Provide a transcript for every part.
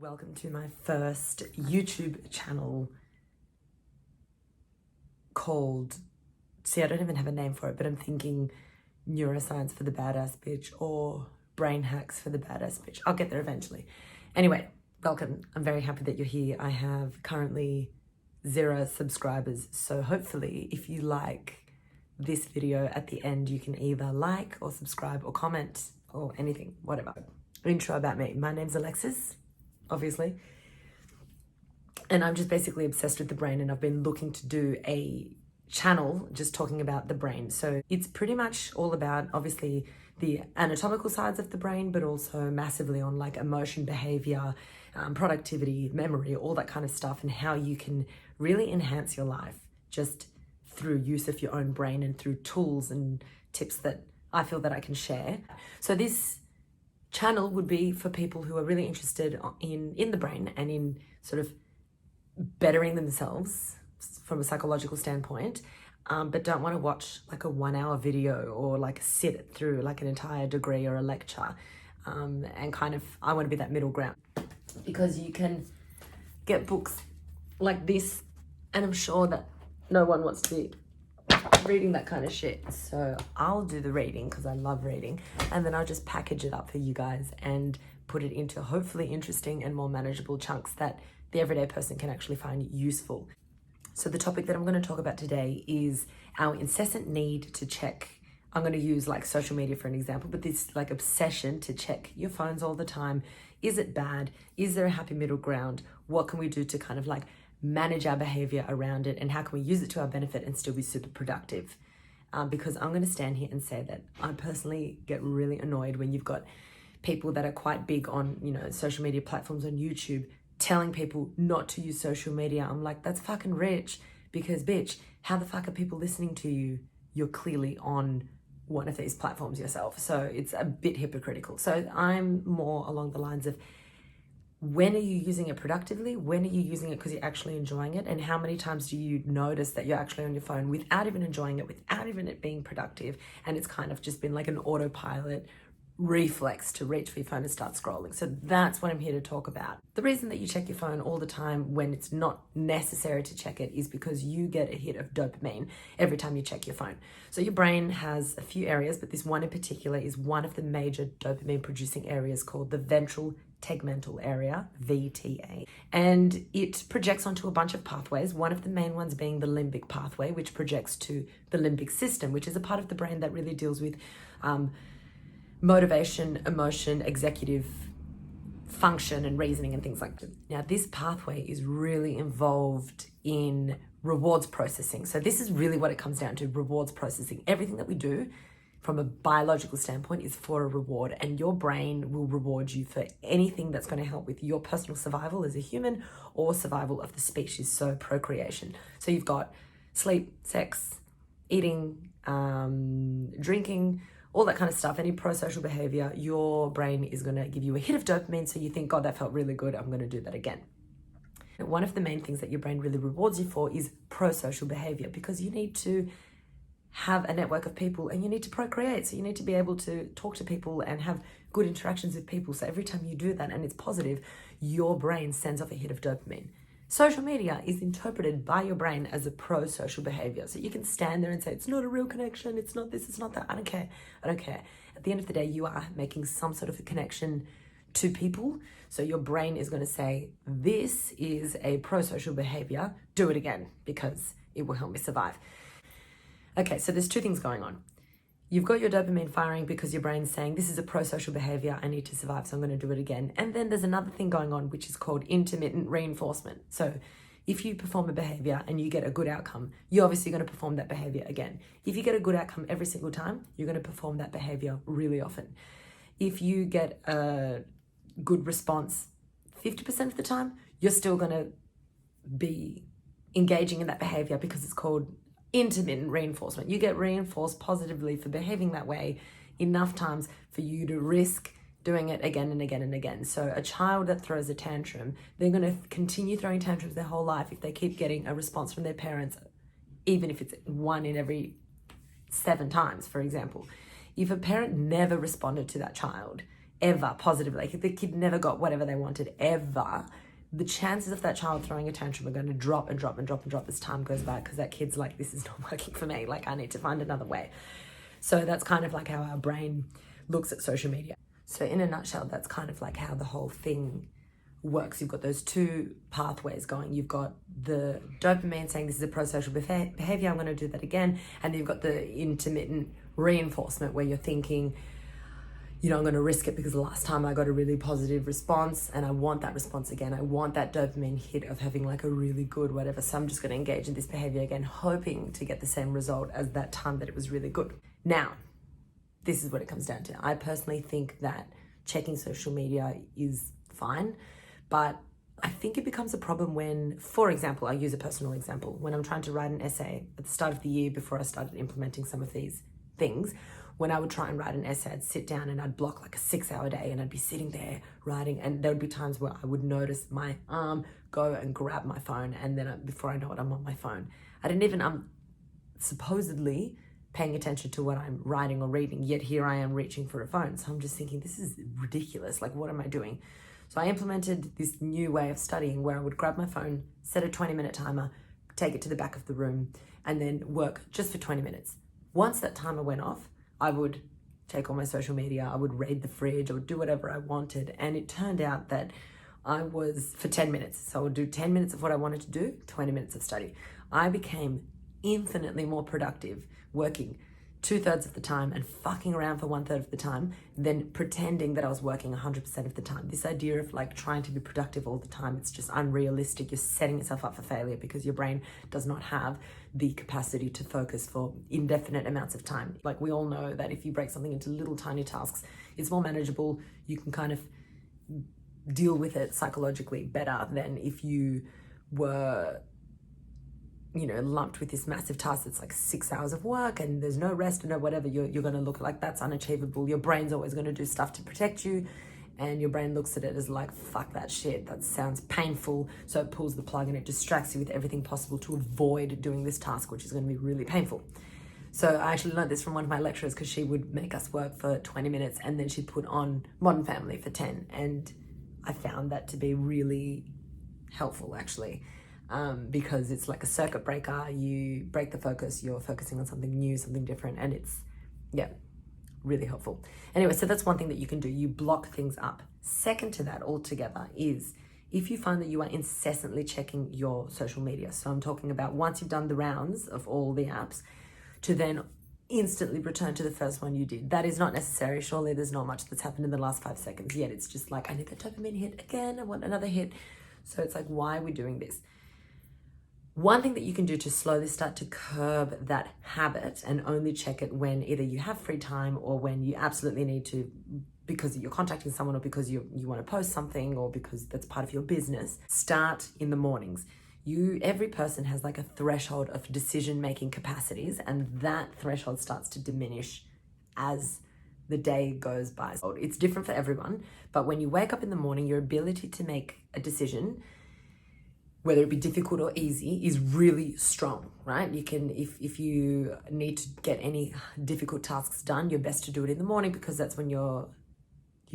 Welcome to my first YouTube channel called, I don't even have a name for it, but I'm thinking Neuroscience for the Badass Bitch or Brain Hacks for the Badass Bitch. I'll get there eventually. Anyway, welcome. I'm very happy that you're here. I have currently 0 subscribers, so hopefully if you like this video at the end, you can either like or subscribe or comment or anything, whatever. Intro about me. My name's Alexis, obviously, and I'm just basically obsessed with the brain, and I've been looking to do a channel just talking about the brain. So it's pretty much all about obviously the anatomical sides of the brain, but also massively on like emotion, behavior, productivity, memory, all that kind of stuff, and how you can really enhance your life just through use of your own brain and through tools and tips that I feel that I can share. So this channel would be for people who are really interested in the brain and in sort of bettering themselves from a psychological standpoint, but don't want to watch like a 1-hour video or like sit through like an entire degree or a lecture, and kind of I want to be that middle ground, because you can get books like this and I'm sure that no one wants to be reading that kind of shit. So I'll do the reading because I love reading, and then I'll just package it up for you guys and put it into hopefully interesting and more manageable chunks that the everyday person can actually find useful. So the topic that I'm going to talk about today is our incessant need to check. I'm going to use like social media for an example, but this like obsession to check your phones all the time. Is it bad? Is there a happy middle ground? What can we do to kind of like manage our behavior around it, and how can we use it to our benefit and still be super productive? Because I'm going to stand here and say that I personally get really annoyed when you've got people that are quite big on, social media platforms on YouTube telling people not to use social media. I'm like, that's fucking rich, because bitch, how the fuck are people listening to you? You're clearly on one of these platforms yourself. So it's a bit hypocritical. So I'm more along the lines of, when are you using it productively? When are you using it because you're actually enjoying it? And how many times do you notice that you're actually on your phone without even enjoying it, without even it being productive? And it's kind of just been like an autopilot reflex to reach for your phone and start scrolling. So that's what I'm here to talk about. The reason that you check your phone all the time when it's not necessary to check it is because you get a hit of dopamine every time you check your phone. So your brain has a few areas, but this one in particular is one of the major dopamine producing areas called the ventral tegmental area, VTA, and it projects onto a bunch of pathways, one of the main ones being the limbic pathway, which projects to the limbic system, which is a part of the brain that really deals with motivation, emotion, executive function, and reasoning and things like that. Now, this pathway is really involved in rewards processing. So this is really what it comes down to, rewards processing. Everything that we do from a biological standpoint is for a reward, and your brain will reward you for anything that's going to help with your personal survival as a human or survival of the species, so procreation. So you've got sleep, sex, eating, drinking, all that kind of stuff, any pro-social behavior. Your brain is going to give you a hit of dopamine, so you think, God, that felt really good, I'm going to do that again. One of the main things that your brain really rewards you for is pro-social behavior, because you need to have a network of people and you need to procreate. So you need to be able to talk to people and have good interactions with people. So every time you do that and it's positive, your brain sends off a hit of dopamine. Social media is interpreted by your brain as a pro-social behavior. So you can stand there and say, it's not a real connection, it's not this, it's not that. I don't care. At the end of the day, you are making some sort of a connection to people. So your brain is going to say, this is a pro-social behavior, do it again because it will help me survive. Okay, so there's 2 things going on. You've got your dopamine firing because your brain's saying, this is a pro-social behavior, I need to survive, so I'm going to do it again. And then there's another thing going on, which is called intermittent reinforcement. So if you perform a behavior and you get a good outcome, you're obviously going to perform that behavior again. If you get a good outcome every single time, you're going to perform that behavior really often. If you get a good response 50% of the time, you're still going to be engaging in that behavior because it's called intermittent reinforcement. You get reinforced positively for behaving that way enough times for you to risk doing it again and again and again. So a child that throws a tantrum, they're going to continue throwing tantrums their whole life if they keep getting a response from their parents, even if it's 1 in every 7 times, for example. If a parent never responded to that child ever positively, like if the kid never got whatever they wanted ever, the chances of that child throwing a tantrum are going to drop and drop and drop and drop as time goes by, because that kid's like, this is not working for me. Like, I need to find another way. So that's kind of like how our brain looks at social media. So in a nutshell, that's kind of like how the whole thing works. You've got those two pathways going. You've got the dopamine saying this is a pro-social behavior, I'm going to do that again. And then you've got the intermittent reinforcement where you're thinking, I'm going to risk it because the last time I got a really positive response and I want that response again. I want that dopamine hit of having like a really good whatever. So I'm just going to engage in this behavior again, hoping to get the same result as that time that it was really good. Now, this is what it comes down to. I personally think that checking social media is fine, but I think it becomes a problem when, for example, I'll use a personal example. When I'm trying to write an essay at the start of the year before I started implementing some of these things, when I would try and write an essay, I'd sit down and I'd block like a 6-hour day and I'd be sitting there writing, and there would be times where I would notice my arm go and grab my phone, and then before I know it, I'm on my phone. I didn't even, supposedly paying attention to what I'm writing or reading, yet here I am reaching for a phone. So I'm just thinking, this is ridiculous. Like, what am I doing? So I implemented this new way of studying where I would grab my phone, set a 20-minute timer, take it to the back of the room, and then work just for 20 minutes. Once that timer went off, I would take all my social media, I would raid the fridge, I would do whatever I wanted. And it turned out that I was, for 10 minutes, so I would do 10 minutes of what I wanted to do, 20 minutes of study. I became infinitely more productive working 2/3 of the time and fucking around for 1/3 of the time than pretending that I was working 100% of the time. This idea of like trying to be productive all the time, it's just unrealistic. You're setting yourself up for failure because your brain does not have the capacity to focus for indefinite amounts of time. Like, we all know that if you break something into little tiny tasks, it's more manageable. You can kind of deal with it psychologically better than if you were lumped with this massive task that's like 6 hours of work and there's no rest and no whatever. You're going to look like that's unachievable. Your brain's always going to do stuff to protect you, and your brain looks at it as like, fuck that shit, that sounds painful. So it pulls the plug and it distracts you with everything possible to avoid doing this task, which is going to be really painful. So I actually learned this from one of my lecturers, because she would make us work for 20 minutes and then she'd put on Modern Family for 10. And I found that to be really helpful, actually. Because it's like a circuit breaker. You break the focus, you're focusing on something new, something different, and it's, really helpful. Anyway, so that's one thing that you can do. You block things up. Second to that altogether is if you find that you are incessantly checking your social media. So I'm talking about once you've done the rounds of all the apps, to then instantly return to the first one you did. That is not necessary. Surely there's not much that's happened in the last 5 seconds yet. It's just like, I need that dopamine hit again. I want another hit. So it's like, why are we doing this? One thing that you can do to slowly start to curb that habit and only check it when either you have free time or when you absolutely need to, because you're contacting someone or because you want to post something or because that's part of your business, start in the mornings. Every person has like a threshold of decision-making capacities, and that threshold starts to diminish as the day goes by. So it's different for everyone, but when you wake up in the morning, your ability to make a decision, whether it be difficult or easy, is really strong, right? You can, if you need to get any difficult tasks done, you're best to do it in the morning, because that's when you've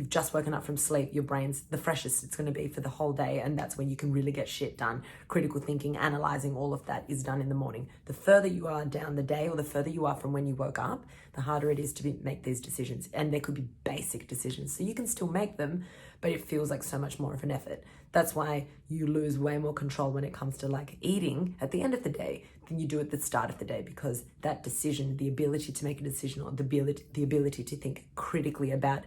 just woken up from sleep, your brain's the freshest it's going to be for the whole day, and that's when you can really get shit done. Critical thinking, analyzing, all of that is done in the morning. The further you are down the day, or the further you are from when you woke up, the harder it is to make these decisions. And they could be basic decisions, so you can still make them, but it feels like so much more of an effort. That's why you lose way more control when it comes to like eating at the end of the day than you do at the start of the day, because that decision, the ability to make a decision, or the ability to think critically about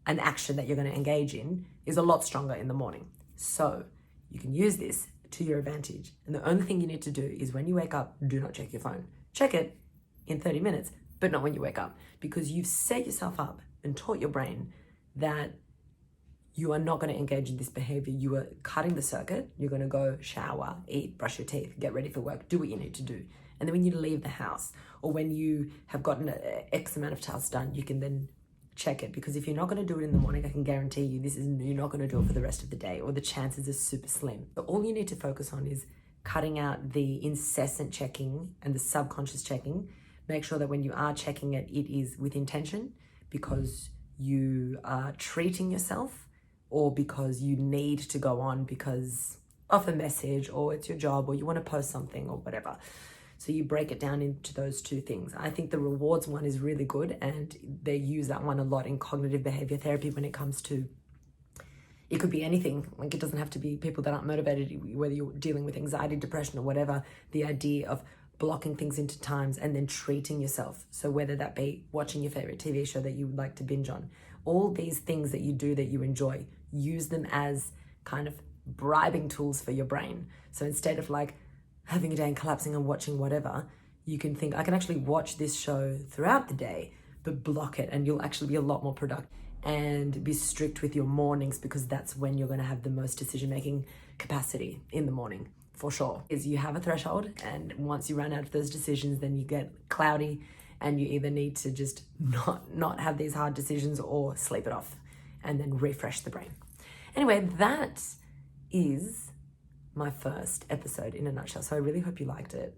an action that you're going to engage in, is a lot stronger in the morning. So you can use this to your advantage. And the only thing you need to do is when you wake up, do not check your phone. Check it in 30 minutes, but not when you wake up, because you've set yourself up and taught your brain that you are not going to engage in this behavior. You are cutting the circuit. You're going to go shower, eat, brush your teeth, get ready for work, do what you need to do. And then when you leave the house, or when you have gotten X amount of tasks done, you can then check it. Because if you're not going to do it in the morning, I can guarantee you you're not going to do it for the rest of the day, or the chances are super slim. But all you need to focus on is cutting out the incessant checking and the subconscious checking. Make sure that when you are checking it, it is with intention, because you are treating yourself, or because you need to go on because of a message, or it's your job, or you want to post something, or whatever. So you break it down into those two things. I think the rewards one is really good, and they use that one a lot in cognitive behavior therapy when it comes to, it could be anything. Like, it doesn't have to be people that aren't motivated, whether you're dealing with anxiety, depression, or whatever. The idea of blocking things into times and then treating yourself. So whether that be watching your favorite TV show that you would like to binge on, all these things that you do that you enjoy, use them as kind of bribing tools for your brain. So instead of like having a day and collapsing and watching whatever, you can think, I can actually watch this show throughout the day, but block it, and you'll actually be a lot more productive. And be strict with your mornings, because that's when you're going to have the most decision-making capacity in the morning, for sure. Is you have a threshold, and once you run out of those decisions, then you get cloudy, and you either need to just not have these hard decisions, or sleep it off and then refresh the brain. Anyway, that is my first episode in a nutshell. So I really hope you liked it.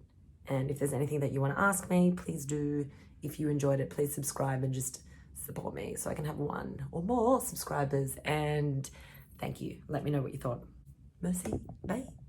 And if there's anything that you want to ask me, please do. If you enjoyed it, please subscribe and just support me so I can have 1 or more subscribers. And thank you. Let me know what you thought. Mercy. Bye.